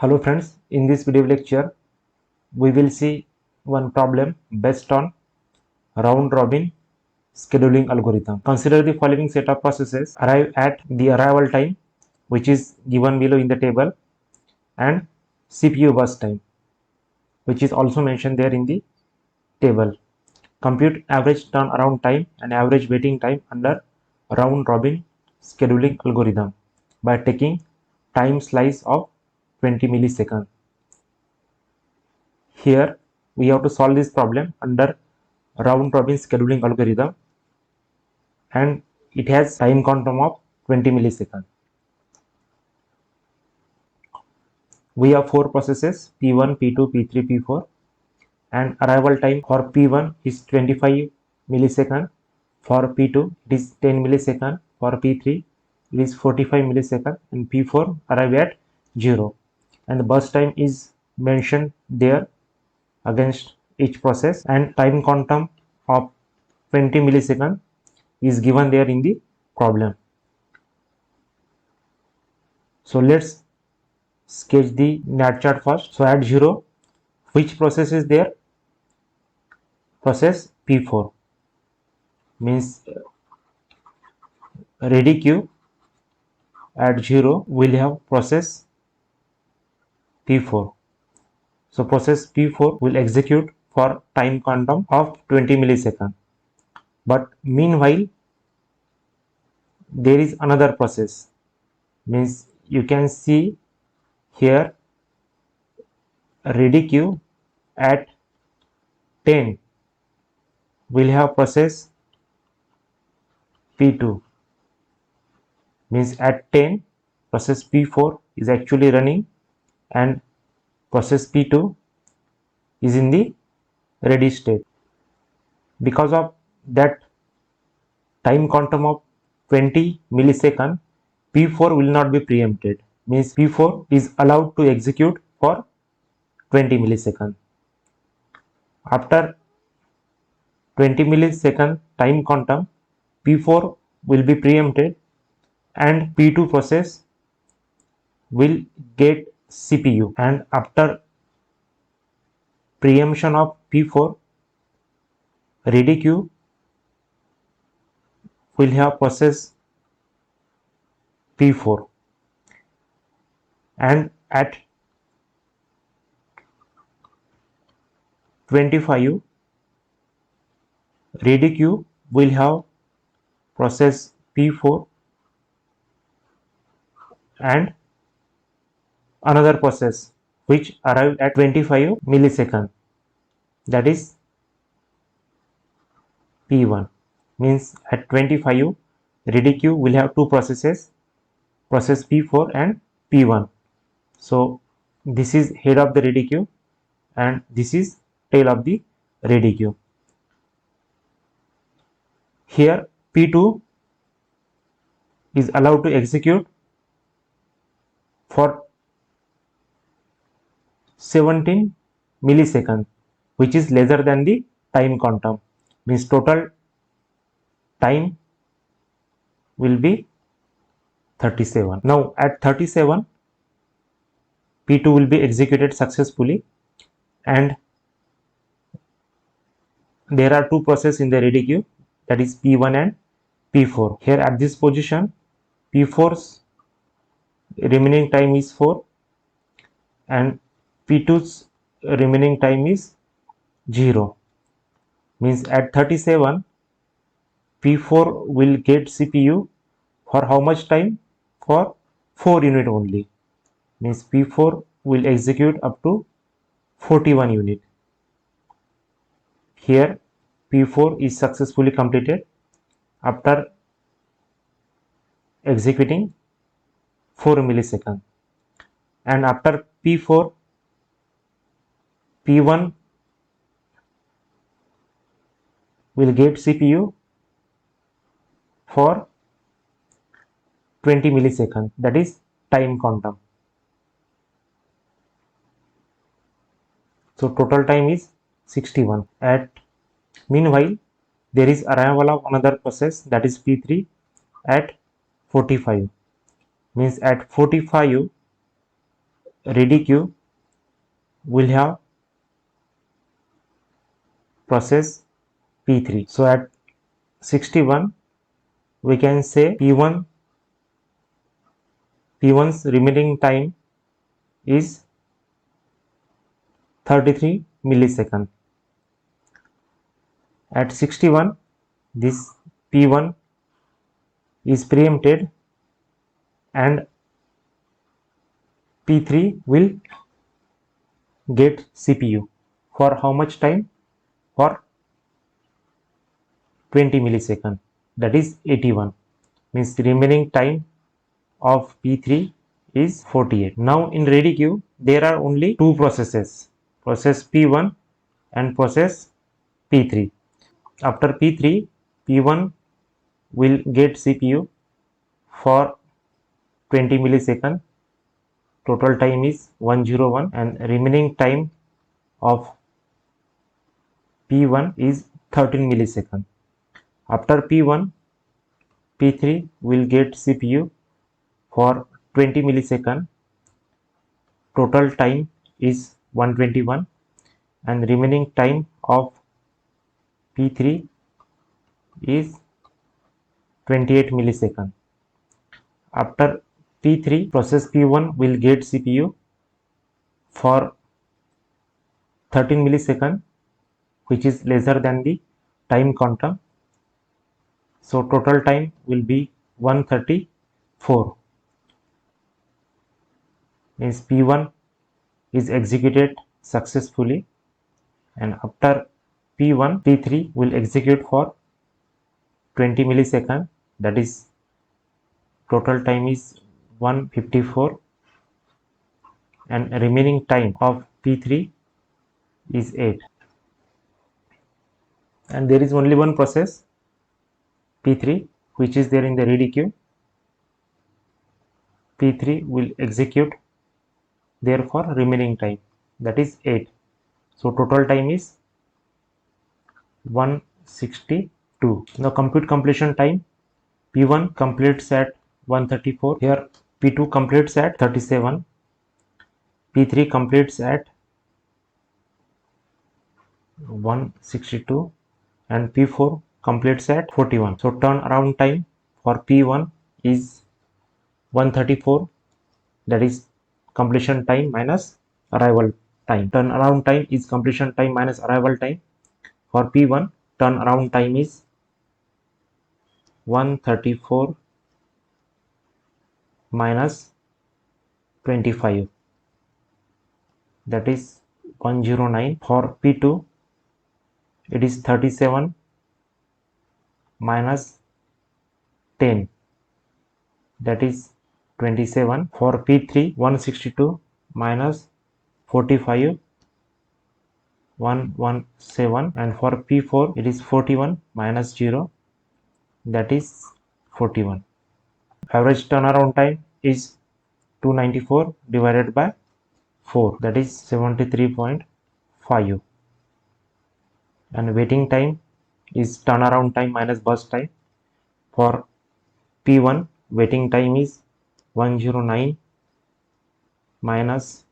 Hello friends, in this video lecture we will see one problem based on round robin scheduling algorithm. Consider the following set of processes arrive at the arrival time, which is given below in the table, and CPU burst time, which is also mentioned there in the table. Compute average turnaround time and average waiting time under round robin scheduling algorithm by taking time slice of 20 milliseconds. Here we have to solve this problem under round robin scheduling algorithm, and it has time quantum of 20 milliseconds. We have four processes P1, P2, P3, P4, and arrival time for P1 is 25 millisecond, for P2 it is 10 millisecond, for P3 it is 45 millisecond, and P4 arrive at 0, and the burst time is mentioned there against each process, and time quantum of 20 millisecond is given there in the problem. So let's sketch the NAT chart first. So at 0, which process is there? Process P4, means ready queue at 0 will have process P4. So process P4 will execute for time quantum of 20 milliseconds. But meanwhile, there is another process, means you can see here ready queue at 10 will have process P2, means at 10 process P4 is actually running and process P2 is in the ready state. Because of that time quantum of 20 millisecond, P4 will not be preempted, means P4 is allowed to execute for 20 millisecond. After 20 millisecond time quantum, P4 will be preempted and P2 process will get CPU, and after preemption of P4, ready queue will have process P4, and at 25 ready queue will have process P4 and another process which arrived at 25 millisecond, that is P1, means at 25 ready queue will have two processes, process P4 and P1. So this is head of the ready queue and this is tail of the ready queue. Here P2 is allowed to execute for 17 milliseconds, which is lesser than the time quantum, means total time will be 37. Now at 37 P2 will be executed successfully, and there are two processes in the ready queue, that is P1 and P4. Here at this position P4's remaining time is 4 and P2's remaining time is 0, means at 37 P4 will get CPU for how much time? For 4 unit only, means P4 will execute up to 41 unit. Here P4 is successfully completed after executing 4 milliseconds, and after P4 P1 will get CPU for 20 milliseconds, that is time quantum. So total time is 61. Meanwhile there is arrival of another process, that is P3 at 45, means at 45 ready queue will have process P3. So at 61 we can say P1's remaining time is 33 milliseconds. At 61 this P1 is preempted and P3 will get CPU for how much time? For 20 milliseconds, that is 81. Means the remaining time of P3 is 48. Now in ready queue there are only two processes, process P1 and process P3. After P3, P1 will get CPU for 20 milliseconds. Total time is 101 and remaining time of P1 is 13 milliseconds. After P1, P3 will get CPU for 20 milliseconds. Total time is 121 and remaining time of P3 is 28 milliseconds. After P3, process P1 will get CPU for 13 milliseconds, which is lesser than the time quantum. So total time will be 134. Means P1 is executed successfully, and after P1, P3 will execute for 20 milliseconds. That is, total time is 154 and remaining time of P3 is 8. And there is only one process P3 which is there in the ready queue. P3 will execute therefore remaining time, that is 8. So total time is 162. Now compute completion time. P1 completes at 134. Here P2 completes at 37. P3 completes at 162 and P4 completes at 41. So turnaround time for P1 is 134, that is completion time minus arrival time. Turnaround time is completion time minus arrival time. For P1, turnaround time is 134 minus 25, that is 109. For P2, it is 37 minus 10, that is 27. For P3, 162 minus 45, 117. And for P4, it is 41 minus 0, that is 41. Average turnaround time is 294 divided by 4, that is 73.5. And waiting time is turnaround time minus burst time. For P1, waiting time is 109 minus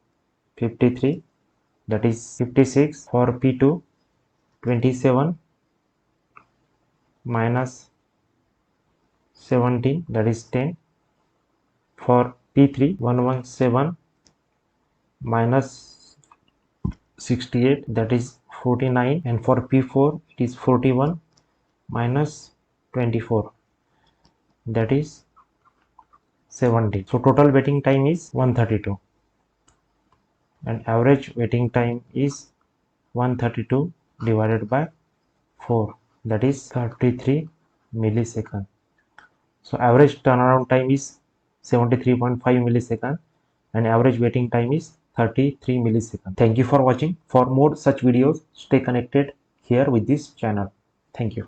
53, that is 56. For P2, 27 minus 17, that is 10. For P3, 117 minus 68, that is 49. And for P4, it is 41 minus 24, that is 70. So total waiting time is 132 and average waiting time is 132 divided by 4, that is 33 milliseconds. So average turnaround time is 73.5 milliseconds and average waiting time is 33 milliseconds. Thank you for watching. For more such videos, stay connected here with this channel. Thank you.